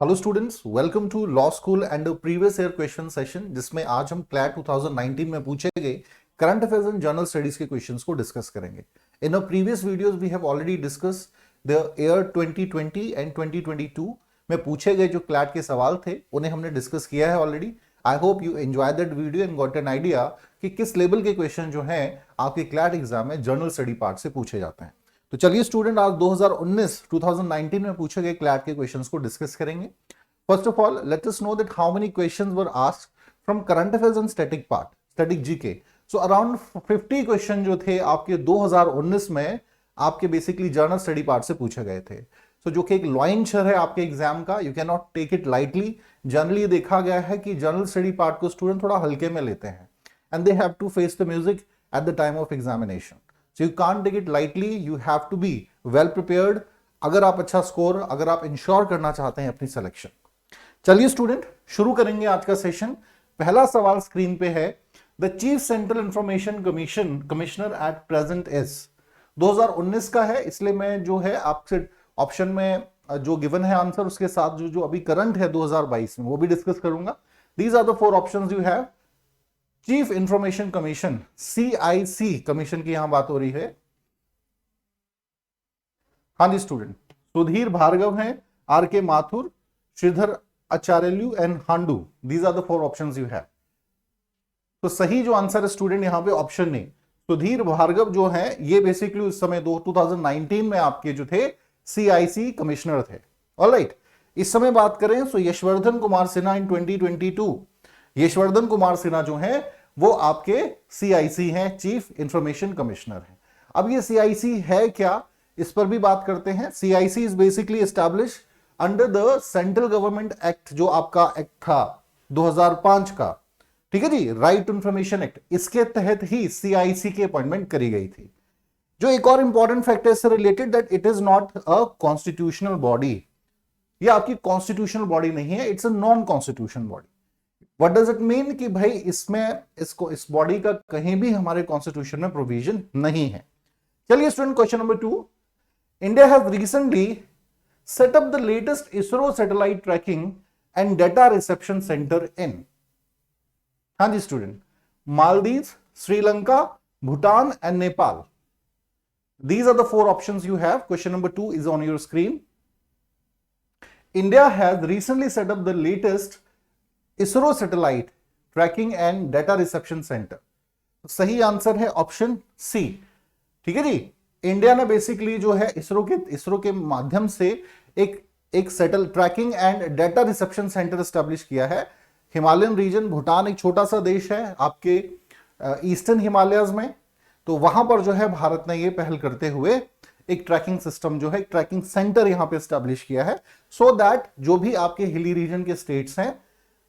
Hello students, welcome to law school and previous year question session, जिसमें आज हम CLAT 2019 में पूछे गए current affairs and general studies के क्वेश्चंस को डिस्कस करेंगे। In a previous videos we have already discussed the year 2020 and 2022 में पूछे गए जो क्लैट के सवाल थे, उन्हें हमने डिस्कस किया है already. I hope you enjoy that video and got an idea कि किस लेवल के क्वेश्चन जो हैं आपके क्लैट एग्जाम में जनरल स्टडी पार्ट से पूछे जाते हैं। तो चलिए स्टूडेंट, आज 2019 में पूछे गए क्लैट के क्वेश्चंस को डिस्कस करेंगे। First of all, let us know that how many questions were asked from current affairs and static part, static GK. So around 50 question जो थे आपके 2019 में आपके बेसिकली जनरल स्टडी पार्ट से पूछे गए थे। सो जो कि एक लॉइंचर है आपके एग्जाम का, you can not take it lightly. Generally देखा गया है कि जनरल स्टडी पार्ट को स्टूडेंट थोड़ा हल्के में लेते हैं and they have to face the music at the time of examination. So you can't take it lightly, you have to be well prepared अगर आप अच्छा स्कोर, अगर आप इंश्योर करना चाहते हैं अपनी सिलेक्शन। चलिए स्टूडेंट, शुरू करेंगे आज का सेशन। पहला सवाल स्क्रीन पे है, the chief central information commissioner at present is. 2019 का है, इसलिए मैं जो है आपसे ऑप्शन में जो गिवन है आंसर, उसके साथ जो जो अभी करंट है 2022 में, वो भी डिस्कस करूंगा। These are the four options you have. Chief information commission, CIC commission की यहां बात हो रही है। हाँ जी स्टूडेंट, सुधीर भार्गव हैं, RK Mathur, Sridhar Acharyulu and Handoo. These are the four options you have. तो सही जो आंसर है स्टूडेंट यहां पे ऑप्शन नहीं, सुधीर भार्गव जो है ये बेसिकली उस समय 2019 में आपके जो थे CIC कमिश्नर थे। ऑलराइट, इस समय बात करें तो यशवर्धन कुमार सिन्हा इन 2022, यशवर्धन कुमार सिन्हा जो है वो आपके CIC हैं, चीफ इंफॉर्मेशन कमिश्नर हैं। अब ये CIC है क्या, इस पर भी बात करते हैं। CIC is basically establish under the central government act, जो आपका एक्ट था 2005 का, ठीक है जी, राइट टू इंफॉर्मेशन एक्ट। इसके तहत ही CIC की अपॉइंटमेंट करी गई थी। जो एक और इंपॉर्टेंट फैक्ट है इससे related, that it is not a constitutional body. ये आपकी कॉन्स्टिट्यूशनल बॉडी नहीं है, it's a non constitutional body. What does it mean कि भाई इसमें इसको इस बॉडी का कहीं भी हमारे कॉन्स्टिट्यूशन में प्रोविजन नहीं है। चलिए student, question number 2, India has recently set up the latest ISRO satellite tracking and data reception centre in. हाँ जी student, Maldives, Sri Lanka, Bhutan and Nepal. These are the four options you have. Question number 2 is on your screen. India has recently set up the latest ISRO satellite tracking and data reception center. सही answer है option C. ठीक है जी, India ने basically जो है इसरो के माध्यम से एक satellite tracking and data reception centre establish किया है। हिमालयन रीजन, भूटान एक छोटा सा देश है आपके ईस्टर्न हिमालयज में, तो वहां पर जो है भारत ने ये पहल करते हुए एक ट्रैकिंग सिस्टम जो है, एक ट्रैकिंग सेंटर यहां पे एस्टेब्लिश किया है, सो दैट जो भी आपके हिली रीजन के स्टेट्स हैं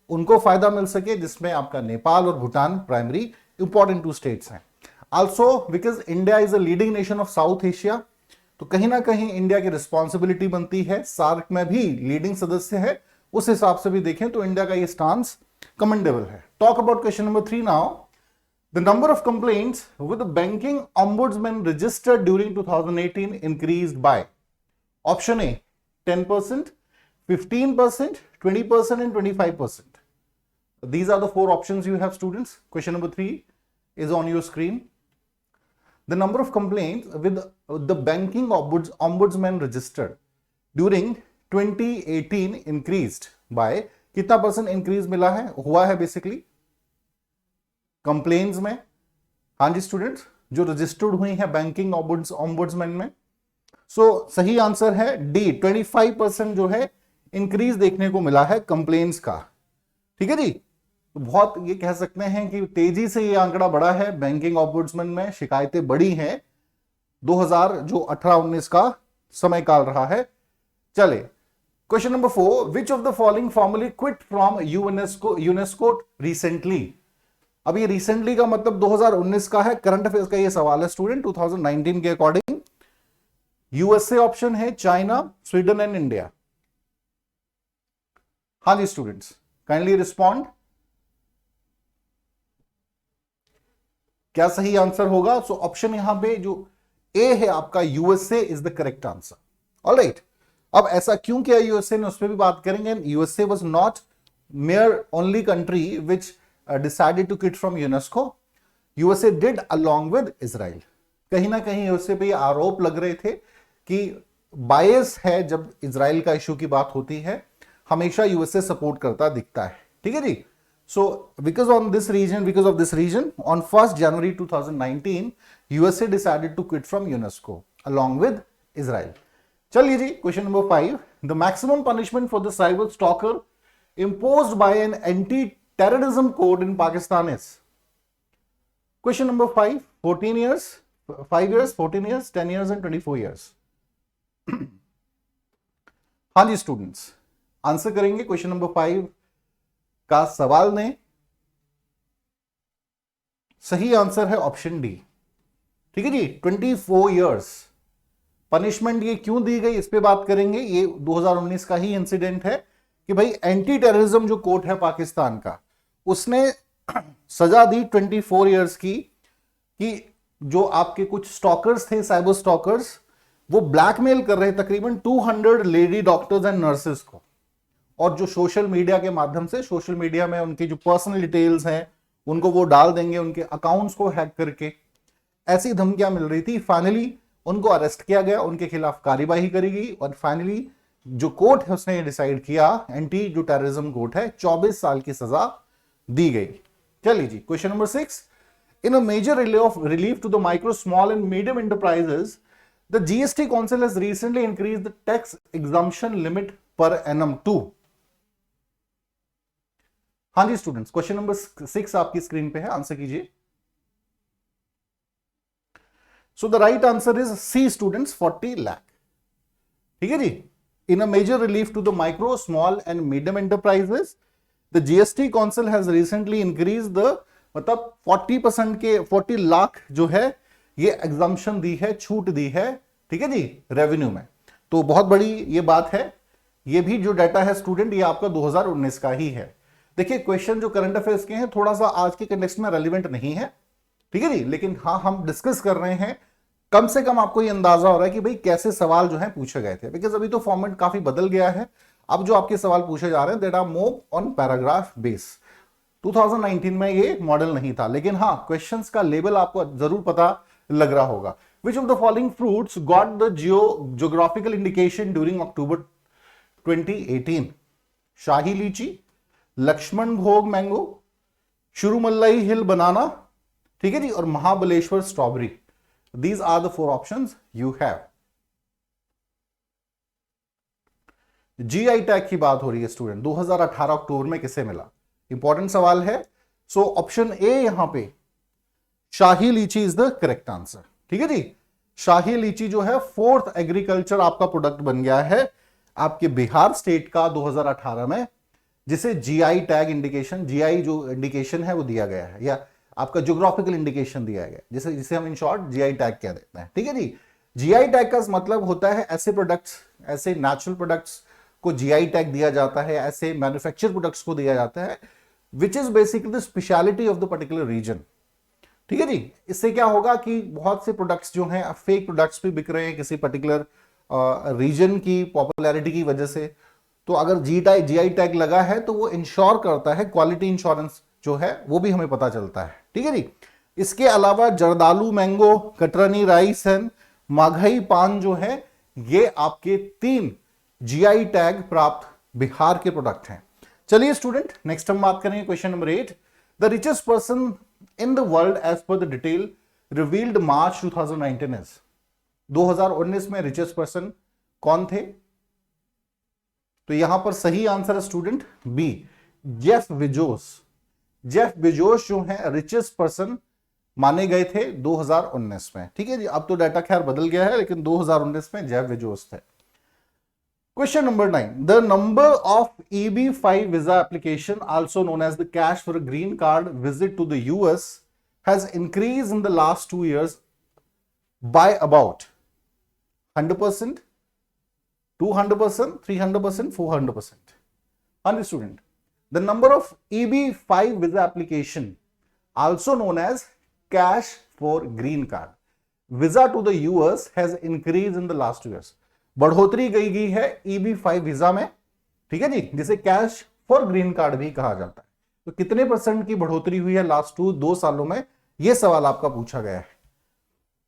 उनको फायदा मिल सके, जिसमें आपका नेपाल और Bhutan primary important two states हैं। Also because India is a leading nation of South Asia, तो कहीं ना कहीं इंडिया की रिस्पॉन्सिबिलिटी बनती है, सार्क में भी लीडिंग सदस्य है, उस हिसाब से भी देखें तो इंडिया का ये स्टांस कमेंडेबल है। Talk about question number 3 now. The number of complaints with the banking ombudsman registered during 2018 increased by option A 10%, 15%, 20% and 25%. These are the four options you have students. Question number 3 is on your screen. The number of complaints with the banking ombudsman registered during 2018 increased by कितना percent increase मिला है, हुआ है basically complains में। हाँ जी students, जो registered हुई है बैंकिंग ऑम्बुड्समैन में। सो सही आंसर है डी, 25% जो है इंक्रीज देखने को मिला है कंप्लेन्स का। ठीक है जी, तो बहुत ये कह सकते हैं कि तेजी से ये आंकड़ा बढ़ा है, बैंकिंग ऑम्बुड्समैन में शिकायतें बढ़ी हैं 2000 जो 18-19 का समय काल रहा है। चले question number 4, which of the following formally quit from UNESCO recently. अब ये रिसेंटली का मतलब 2019 का है, करंट अफेयर्स का ये सवाल है स्टूडेंट 2019 के अकॉर्डिंग। USA ऑप्शन है, चाइना, स्वीडन एंड इंडिया। हाँ जी स्टूडेंट्स, काइंडली रिस्पॉन्ड, क्या सही आंसर होगा। सो ऑप्शन यहां पे जो ए है आपका USA is the correct answer. Alright, अब ऐसा क्यों किया यूएसए ने, उस पर भी बात करेंगे. USA was not mere only country which decided to quit from UNESCO. USA did along with Israel. कहीं ना कहीं यूएसए पे आरोप लग रहे थे कि बायस है जब इजराइल का इशू की बात होती है, हमेशा यूएसए सपोर्ट करता दिखता है. ठीक है जी. So because of this reason, on 1st January 2019, USA decided to quit from UNESCO along with Israel. चलिए जी, question number 5. The maximum punishment for the cyber stalker imposed by an anti-terrorism code in Pakistan is. Question number 5. 14 years, 5 years, 14 years, 10 years and 24 years. हाँ जी students, answer करेंगे question number 5 का सवाल ने. सही answer है option D. ठीक है जी, 24 इयर्स पनिशमेंट. ये क्यों दी गई इस पे बात करेंगे. ये 2019 का ही इंसिडेंट है कि भाई एंटी टेररिज्म जो कोर्ट है पाकिस्तान का, उसने सजा दी 24 इयर्स की कि जो आपके कुछ स्टॉकर्स थे, साइबर स्टॉकर्स, वो ब्लैकमेल कर रहे तकरीबन 200 लेडी डॉक्टर्स एंड नर्सेस को, और जो सोशल मीडिया के माध्यम से, सोशल मीडिया में उनकी जो पर्सनल डिटेल्स हैं उनको वो डाल देंगे, उनके अकाउंट्स को हैक करके, ऐसी धमकियां मिल रही थी. फाइनली उनको अरेस्ट किया गया, उनके खिलाफ कार्यवाही करी गई, और फाइनली जो कोर्ट है उसने डिसाइड किया, एंटी जो टेररिज्म कोर्ट है, 24 साल की सजा दी गई. चलिए जी, question number 6. In a major relief to the micro, small and medium enterprises, the GST council has recently increased the tax exemption limit per annum to. हाँ जी स्टूडेंट्स, क्वेश्चन नंबर 6 आपकी स्क्रीन पे है, आंसर कीजिए. So the right answer is C students, 40 lakh. ठीक है जी. In a major relief to the micro, small and medium enterprises, the GST council has recently increase the, मतलब 40% के 40 लाख जो है ये एग्जाम्पशन दी है, छूट दी है. ठीक है जी, रेवेन्यू में. तो बहुत बड़ी ये बात है. ये भी जो डाटा है स्टूडेंट, ये आपका 2019 का ही है. देखिए, क्वेश्चन जो करंट अफेयर्स के हैं थोड़ा सा आज के कंटेक्स्ट में रेलिवेंट नहीं है. ठीक है जी, लेकिन हाँ हम डिस्कस कर रहे हैं, कम से कम आपको ये अंदाजा हो रहा है कि भाई कैसे सवाल जो है पूछे गए थे. बिकॉज अभी तो फॉर्मेट काफी बदल गया है. अब जो आपके सवाल पूछे जा रहे हैं that are more on paragraph base. 2019 में ये मॉडल नहीं था, लेकिन हाँ क्वेश्चंस का लेवल आपको जरूर पता लग रहा होगा. Which of the following fruits got the geographical indication during October 2018. Shahi litchi, Laxman भोग मैंगो, शुरुमल्लई हिल बनाना, ठीक है जी, और Mahabaleshwar strawberry. These are the 4 options you have. GI tag की बात हो रही है स्टूडेंट, 2018 अक्टूबर में किसे मिला. इंपॉर्टेंट सवाल है. सो ऑप्शन ए यहां पे शाही लीची इज द करेक्ट आंसर. ठीक है जी, शाही लीची जो है 4th एग्रीकल्चर आपका प्रोडक्ट बन गया है आपके बिहार स्टेट का 2018 में, जिसे जीआई टैग इंडिकेशन, जीआई जो इंडिकेशन है वो दिया गया है, या आपका ज्योग्राफिकल इंडिकेशन दिया गया है, जिसे हम इन शॉर्ट जीआई टैग कह देते हैं. ठीक है जी. जीआई टैग का मतलब होता है ऐसे प्रोडक्ट्स, ऐसे नेचुरल प्रोडक्ट्स को जीआई टैग दिया जाता है, ऐसे मैन्युफैक्चर प्रोडक्ट्स को दिया जाता है which is basically the speciality of the particular region. ठीक है जी. इससे क्या होगा कि बहुत से प्रोडक्ट्स जो हैं फेक प्रोडक्ट्स भी बिक रहे हैं किसी पर्टिकुलर रीजन की पॉपुलैरिटी की वजह से. तो अगर जीआई टैग लगा है तो वो इंश्योर करता है, क्वालिटी इंश्योरेंस जो है वो भी हमें पता चलता है. ठीक है जी. इसके अलावा Jardalu mango, Katarni rice and Maghai paan जो है, ये आपके 3 जीआई टैग प्राप्त बिहार के प्रोडक्ट हैं. चलिए स्टूडेंट, नेक्स्ट हम बात करेंगे question number 8. The richest person in the world as per the detail revealed March 2019 is. 2019 में रिचेस्ट पर्सन कौन थे. तो यहां पर सही आंसर है student B, Jeff Bezos. Jeff Bezos जो है रिचेस्ट पर्सन माने गए थे 2019 में. ठीक है जी. अब तो डाटा खैर बदल गया है, लेकिन 2019 में जेफ बेजोस थे. Question number 9. The number of EB-5 visa application, also known as the cash for a green card visit to the US, has increase in the last 2 years by about 100%, 200%, 300%, 400%. हाँ जी student. The number of EB-5 visa application, also known as cash for green card, visa to the US has increased in the last 2 years. बढ़ोतरी गई है EB5 visa में, ठीक है जी, जिसे cash for green card भी कहा जाता है। तो कितने % की बढ़ोतरी हुई है लास्ट 2 सालों में, यह सवाल आपका पूछा गया है।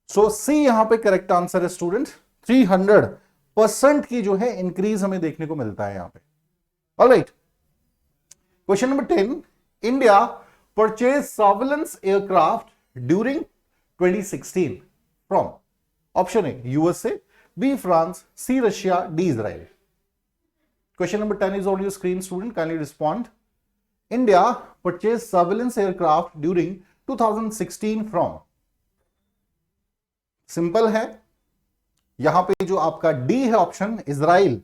सो सी यहां पे करेक्ट आंसर है स्टूडेंट, 300% की जो है इंक्रीज हमें देखने को मिलता है यहां पे। All right, question number 10, India purchase surveillance aircraft during 2016 from, option A USA, B France, C Russia, D Israel. Question number 10 is on your screen, student. Kindly respond. India purchased surveillance aircraft during 2016 from. Simple है, यहां पे जो आपका D है option, Israel.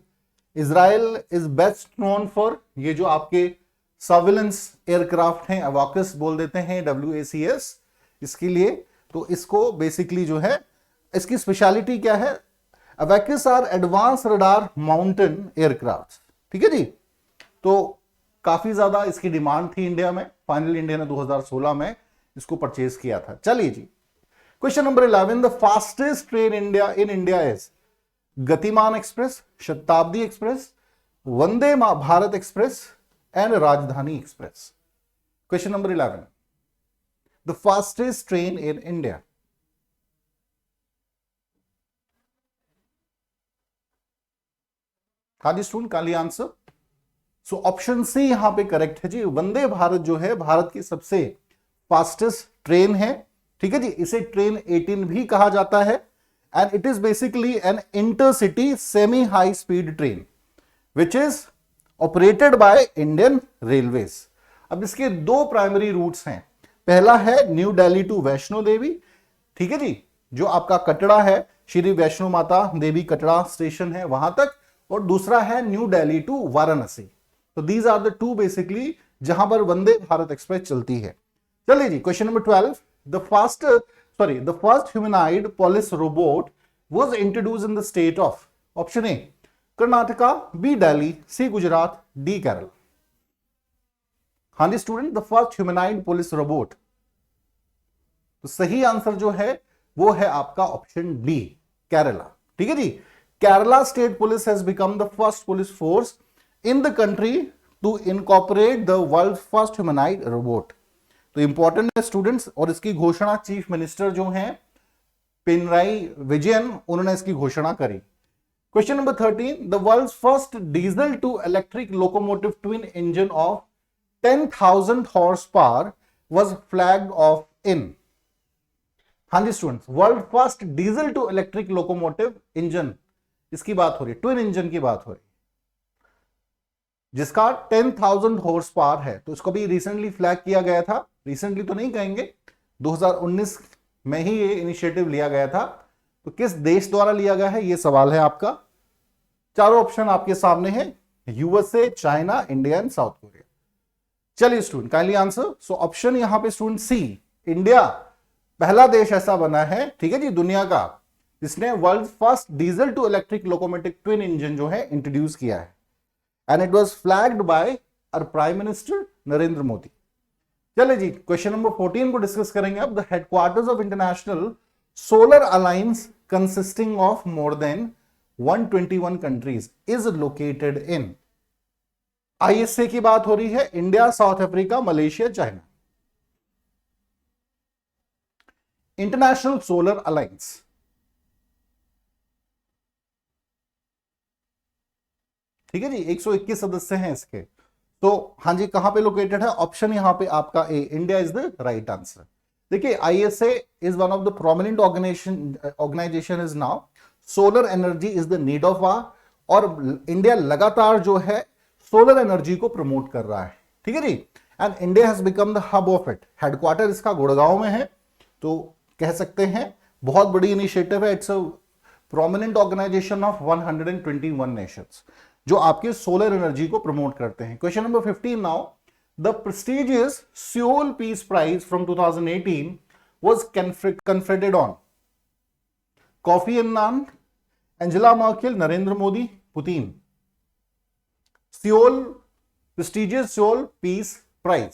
Israel is best known for ये जो आपके surveillance aircraft हैं, अवाकस बोल देते हैं, WACS इसके लिए। तो इसको बेसिकली जो है, इसकी स्पेशलिटी क्या है, अवैकस are advance radar mountain aircraft, ठीक है जी। तो काफी ज्यादा इसकी डिमांड थी इंडिया में, फाइनली इंडिया ने 2016 में इसको परचेज किया था। चलिए जी, question number 11, the fastest train in India is Gatiman express, Shatabdi express, Vande Bharat express and Rajdhani express. Question number 11, the fastest train in India. हाँ जी student, kindly answer. So option C यहां पे करेक्ट है जी, वंदे भारत जो है भारत की सबसे फास्टेस्ट ट्रेन है, ठीक है जी। इसे ट्रेन 18 भी कहा जाता है and it is basically an intercity semi high speed train which is operated by Indian Railways. अब इसके 2 प्राइमरी रूट्स हैं, पहला है न्यू दिल्ली टू वैष्णो देवी, ठीक है जी, जो आपका कटड़ा है, श्री वैष्णो माता देवी कटड़ा स्टेशन है वहां तक, और दूसरा है न्यू दिल्ली टू वाराणसी। तो दीज आर द 2 बेसिकली जहां पर वंदे भारत एक्सप्रेस चलती है। चलिए जी, question number 12, the first humanoid police robot was introduced in the state of, option A Karnataka, B Delhi, C Gujarat, D Kerala. हाँ जी student, the first humanoid police robot, तो सही आंसर जो है वो है आपका ऑप्शन डी, केरला, ठीक है जी। Kerala State Police has become the first police force in the country to incorporate the world's first humanoid robot. तो इंपॉर्टेंट है स्टूडेंट्स, और इसकी घोषणा चीफ मिनिस्टर जो हैं पिनराई विजयन, उन्होंने इसकी घोषणा करी। Question number 13, the world's first diesel to electric locomotive twin engine of 10,000 horse power was flagged off in. हाँ जी students, world first diesel to electric locomotive engine, इसकी बात हो रही है, ट्विन इंजन की बात हो रही, जिसका 10,000 हॉर्स पावर है। तो इसको भी रिसेंटली फ्लैग किया गया था, रिसेंटली तो नहीं कहेंगे, 2019 में ही ये इनिशिएटिव लिया गया था। तो किस देश द्वारा लिया गया है, ये सवाल है आपका। चारों ऑप्शन आपके सामने हैं, USA, China, India and South Korea. चलिए student, kindly answer. So option यहां पे स्टूडेंट सी, इंडिया पहला देश ऐसा बना है, ठीक है जी, दुनिया का, जिसने world first diesel to electric locomotive twin engine जो है इंट्रोड्यूस किया है, and it was flagged by our prime minister Narendra Modi. चलिए जी, क्वेश्चन नंबर 14 को डिस्कस करेंगे अब। The headquarters of international solar alliance consisting of more than 121 countries is located in. ISA की बात हो रही है, India, South Africa, Malaysia, China. International solar alliance, ठीक है जी, 121 सदस्य हैं इसके। तो हाँ जी, कहां पे लोकेटेड है, ऑप्शन यहां पे आपका A, India is the right answer. देखिए, ISA is one of the prominent organization is now, solar energy is the need of hour, और इंडिया लगातार जो है सोलर एनर्जी को प्रमोट कर रहा है, ठीक है जी, and India has become the hub of it. Headquarter इसका गुड़गांव में है, तो कह सकते हैं बहुत बड़ी इनिशिएटिव है। It's a prominent organization of 121 nations जो आपके सोलर एनर्जी को प्रमोट करते हैं। Question number 15 now, the prestigious Seoul peace prize from 2018 was conferred on Kofi Annan, Angela Merkel, Narendra Modi, Putin. Seoul, prestigious Seoul peace prize,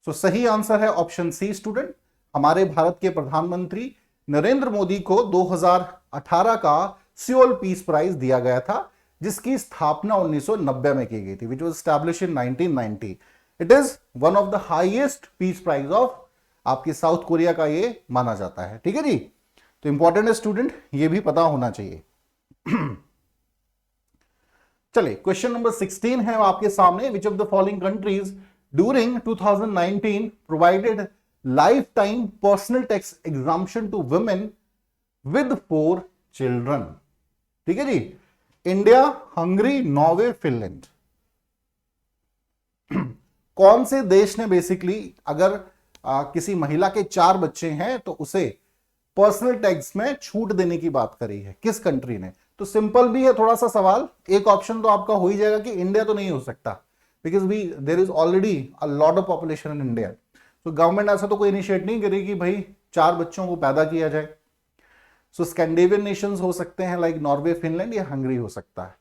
so सही answer है option C student. हमारे भारत के प्रधानमंत्री नरेंद्र मोदी को 2018 का सियोल पीस प्राइज दिया गया था, जिसकी स्थापना 1990 में की गई थी, which was establish in 1990। It is one of the highest peace prize of आपकी साउथ कोरिया का ये माना जाता है। ठीक है जी, तो इंपॉर्टेंट है स्टूडेंट, ये भी पता होना चाहिए। चलिए क्वेश्चन नंबर 16 है आपके सामने, which of the following countries during 2019 provided life time personal tax exemption to women with 4 children. ठीक है जी, इंडिया, हंगरी, नॉर्वे, फिनलैंड। कौन से देश ने बेसिकली अगर किसी महिला के 4 बच्चे हैं तो उसे पर्सनल टैक्स में छूट देने की बात करी है, किस कंट्री ने? तो सिंपल भी है थोड़ा सा सवाल, एक ऑप्शन तो आपका हो ही जाएगा कि इंडिया तो नहीं हो सकता, because we there is already a lot of population in India. तो गवर्नमेंट ऐसा तो कोई इनिशिएट नहीं करेगी कि भाई 4 बच्चों को पैदा किया जाए। सो स्कैंडिनेवियन नेशंस हो सकते हैं लाइक नॉर्वे, फिनलैंड, या हंगरी हो सकता है।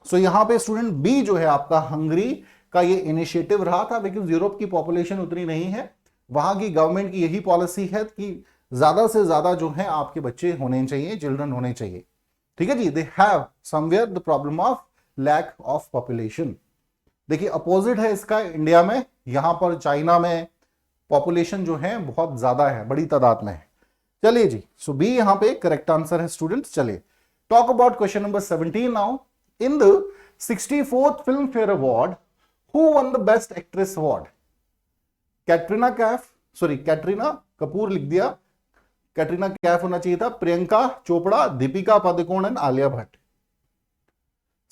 सो यहां पे स्टूडेंट बी जो है आपका हंगरी का ये इनिशिएटिव रहा था, बिकॉज यूरोप की पॉपुलेशन उतनी नहीं है, वहां की गवर्नमेंट की यही पॉलिसी है कि ज्यादा से ज्यादा जो है आपके बच्चे होने चाहिए, चिल्ड्रन होने चाहिए। ठीक है जी, they have somewhere the problem of lack of population. देखिए अपोजिट है इसका इंडिया में, यहां पर चाइना में पॉपुलेशन जो है बहुत ज्यादा है, बड़ी तादाद में है। चलिए जी, सो बी यहां पे करेक्ट आंसर है स्टूडेंट्स। चलिए talk about question number 17 now. In the 64th film fair award who one the best actress award? Katrina Kapoor लिख दिया, कैटरीना कैफ होना चाहिए था, प्रियंका चोपड़ा, दीपिका पादुकोण एंड आलिया भट्ट।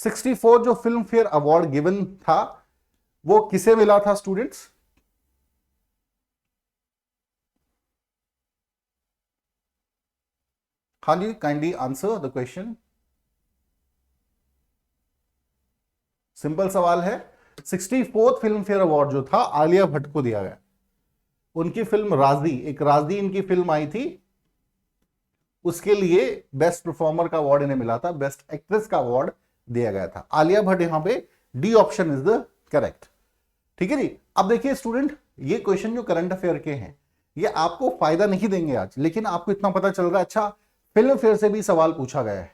64 जो फिल्म फेयर अवार्ड गिवन था वो किसे मिला था स्टूडेंट्स? हाँ जी, kindly answer the question. Simple सवाल है, 64th फिल्म फेयर अवार्ड जो था आलिया भट्ट को दिया गया। उनकी फिल्म राजी, एक राजी इनकी फिल्म आई थी, उसके लिए बेस्ट परफॉर्मर का अवार्ड इन्हें मिला था, बेस्ट एक्ट्रेस का अवार्ड दिया गया था। आलिया भट्ट यहां पे D option is the correct. ठीक है जी, अब देखिए स्टूडेंट, ये क्वेश्चन जो करंट अफेयर के हैं ये आपको फायदा नहीं देंगे आज, लेकिन आपको इतना पता चल रहा है अच्छा फिल्म फेयर से भी सवाल पूछा गया है।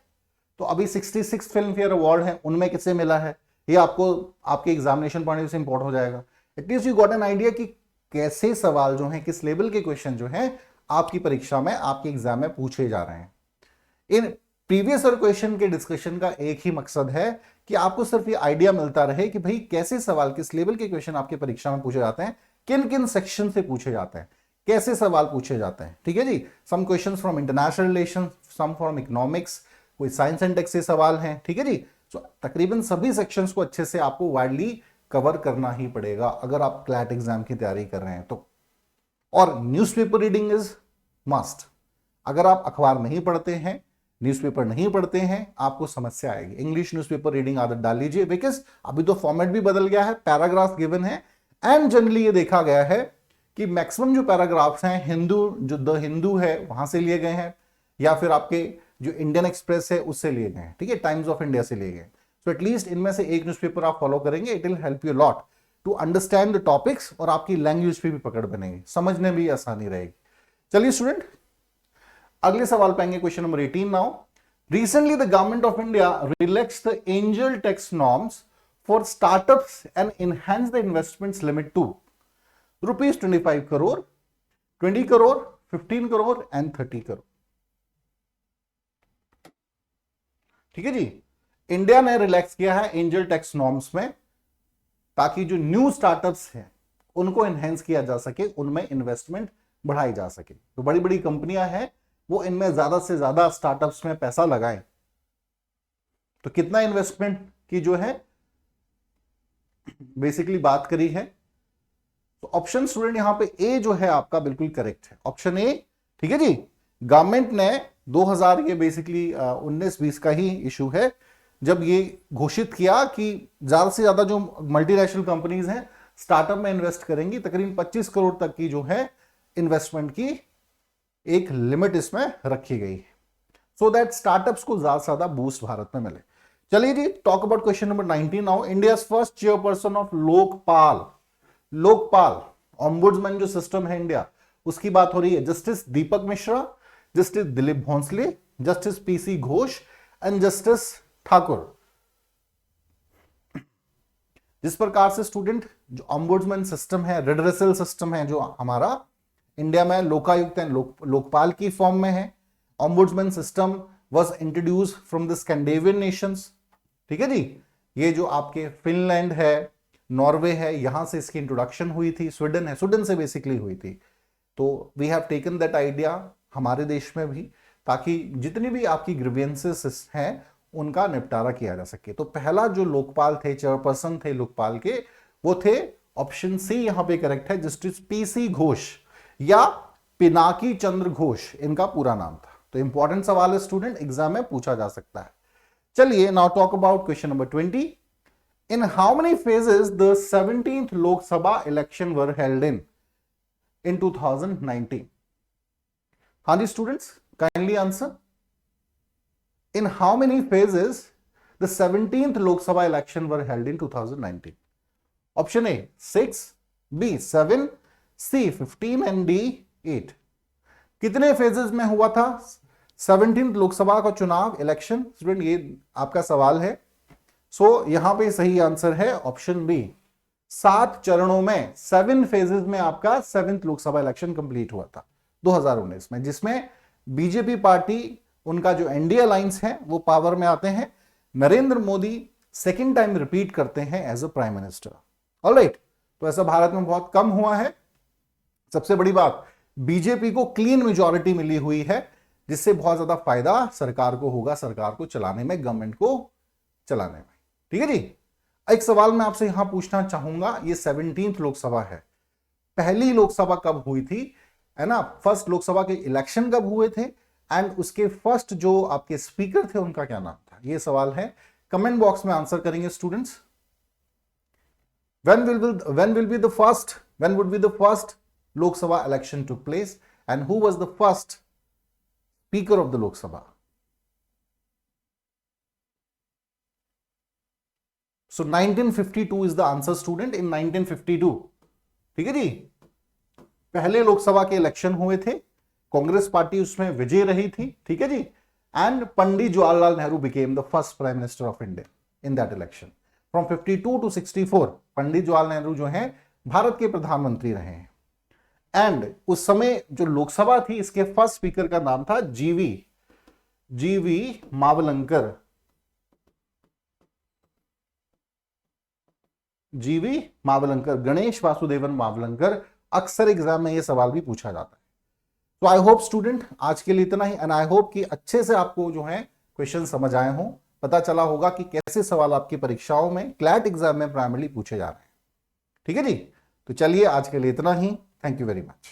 तो अभी 66 फिल्म फेयर अवार्ड है, उनमें किसे मिला है ये आपको आपके एग्जामिनेशन पॉइंट से इंपॉर्टेंट हो जाएगा। At least you got an idea कि कैसे सवाल जो है, किस लेवल के क्वेश्चन जो है आपकी परीक्षा में, आपके एग्जाम में पूछे जा रहे हैं। इन प्रीवियस ईयर क्वेश्चन के डिस्कशन का एक ही मकसद है कि आपको सिर्फ ये आइडिया मिलता रहे कि भाई कैसे सवाल, किस लेवल के क्वेश्चन आपके परीक्षा में पूछे जाते हैं, किन किन सेक्शन से पूछे जाते हैं, कैसे सवाल पूछे जाते हैं। ठीक है जी, some questions from international relation, some from economics, कोई साइंस एंड टेक से सवाल हैं। ठीक है जी, तो तकरीबन सभी सेक्शंस को अच्छे से आपको वाइडली कवर करना ही पड़ेगा अगर आप क्लैट एग्जाम की तैयारी कर रहे हैं तो। और न्यूज़पेपर रीडिंग इज मस्ट। अगर आप अखबार नहीं पढ़ते हैं, न्यूज़पेपर नहीं पढ़ते हैं, आपको समस्या आएगी। इंग्लिश न्यूज़पेपर रीडिंग आदत डाल लीजिए, बिकॉज अभी तो फॉर्मेट भी बदल गया है, पैराग्राफ गिवन है, एंड जनरली ये देखा गया है कि मैक्सिमम जो पैराग्राफ्स हैं हिंदू, जो द हिंदू है वहां से लिए गए हैं, या फिर आपके जो इंडियन एक्सप्रेस है उससे लिए गए हैं। ठीक है, टाइम्स ऑफ इंडिया से लिए गए। सो एटलीस्ट इनमें से एक न्यूज़पेपर आप फॉलो करेंगे, it will help you lot to understand the topics, और आपकी लैंग्वेज पे भी पकड़ बनेगी, समझने में भी आसानी रहेगी। चलिए स्टूडेंट, अगले सवाल पाएंगे question number 18 now. Recently, the government of India relaxed the angel tax norms for startups and enhanced the investments limit to rupees 25 crore, 20 crore, 15 crore and 30 crore. ठीक है जी, इंडिया ने रिलैक्स किया है एंजल टैक्स नॉर्म्स में, ताकि जो new startups हैं उनको एनहेंस किया जा सके, उनमें इन्वेस्टमेंट बढ़ाई जा सके। तो बड़ी बड़ी कंपनियां हैं वो इनमें ज्यादा से ज्यादा स्टार्टअप्स में पैसा लगाएं। तो कितना इन्वेस्टमेंट की जो है बेसिकली बात करी है, तो ऑप्शन स्टूडेंट यहां पे ए जो है आपका बिल्कुल करेक्ट है, ऑप्शन ए। ठीक है जी, गवर्नमेंट ने 2000 ये बेसिकली 19-20 का ही इशू है, जब ये घोषित किया कि ज्यादा से ज्यादा जो मल्टीनेशनल कंपनीज हैं स्टार्टअप में इन्वेस्ट करेंगी, तकरीबन 25 करोड़ तक की जो है इन्वेस्टमेंट की एक लिमिट इसमें रखी गई है, सो दैट स्टार्टअप्स को ज्यादा से ज्यादा बूस्ट भारत में मिले। चलिए जी, talk about question number 19 now. India's first chairperson of Lokpal, Lokpal ombudsman जो सिस्टम है इंडिया, उसकी बात हो रही है। Justice Deepak Mishra, justice Dilip Bhosale, justice PC Ghosh and justice Thakur. जिस प्रकार से स्टूडेंट जो ऑम्बुड्समैन सिस्टम है, रिड्रेसल सिस्टम है जो हमारा इंडिया में लोकायुक्त एंड लोकपाल की फॉर्म में है, ombudsman system was introduce from the Scandinavian Nations, ठीक है जी। ये जो आपके फिनलैंड है, नॉर्वे है, यहां से इसकी इंट्रोडक्शन हुई थी, स्वीडन है, स्वीडन से बेसिकली हुई थी। तो we have taken that idea हमारे देश में भी, ताकि जितनी भी आपकी ग्रीवियंसेस हैं उनका निपटारा किया जा सके। तो पहला जो लोकपाल थे, चेयरपर्सन थे लोकपाल के, वो थे ऑप्शन सी यहां पे करेक्ट है, जस्टिस पीसी घोष या पिनाकी चंद्र घोष इनका पूरा नाम था। तो इंपॉर्टेंट सवाल है स्टूडेंट, एग्जाम में पूछा जा सकता है। चलिए now talk about question number 20। In how many phases the 17th Lok Sabha election were held in 2019? हाँ जी students, kindly answer. In how many phases the 17th Lok Sabha election were held in 2019? Option A 6, B 7, C 15 and D 8. कितने phases में हुआ था 17th Lok Sabha का चुनाव election? Student ये आपका सवाल है। सो यहां पे सही आंसर है ऑप्शन बी, 7 चरणों में, 7 फेजेस में आपका 7th लोकसभा इलेक्शन कंप्लीट हुआ था 2019 में, जिसमें बीजेपी पार्टी, उनका जो एनडीए अलायंस है वो पावर में आते हैं, Narendra Modi second time repeat करते हैं as a prime minister. All right, तो ऐसा भारत में बहुत कम हुआ है। सबसे बड़ी बात, बीजेपी को क्लीन मेजॉरिटी मिली हुई है, जिससे बहुत ज्यादा फायदा सरकार को होगा, सरकार को चलाने में, गवर्नमेंट को चलाने में। ठीक है जी। एक सवाल मैं आपसे यहां पूछना चाहूंगा, ये 17th लोकसभा है, पहली लोकसभा कब हुई थी, है ना? फर्स्ट लोकसभा के इलेक्शन कब हुए थे, एंड उसके फर्स्ट जो आपके स्पीकर थे उनका क्या नाम था? ये सवाल है, कमेंट बॉक्स में आंसर करेंगे students. when would be the first Lok Sabha election took place and who was the first speaker of the Lok Sabha? So 1952 is the answer student, in 1952। ठीक है जी, पहले लोकसभा के इलेक्शन हुए थे, Congress party उसमें विजय रही थी। ठीक है जी, and Pandit Jawaharlal Nehru became the first prime minister of India in that election. From 52 to 64 Pandit Jawaharlal Nehru जो हैं भारत के प्रधानमंत्री रहे हैं। एंड उस समय जो लोकसभा थी, इसके फर्स्ट स्पीकर का नाम था जीवी मावलंकर। गणेश वासुदेवन मावलंकर। अक्सर एग्जाम में यह सवाल भी पूछा जाता है। तो आई होप स्टूडेंट आज के लिए इतना ही, एंड आई होप कि अच्छे से आपको जो है क्वेश्चन समझ आए हों, पता चला होगा कि कैसे सवाल आपकी परीक्षाओं में, क्लैट एग्जाम में प्राइमरी पूछे जा रहे हैं। ठीक है जी, तो चलिए आज के लिए इतना ही। Thank you very much.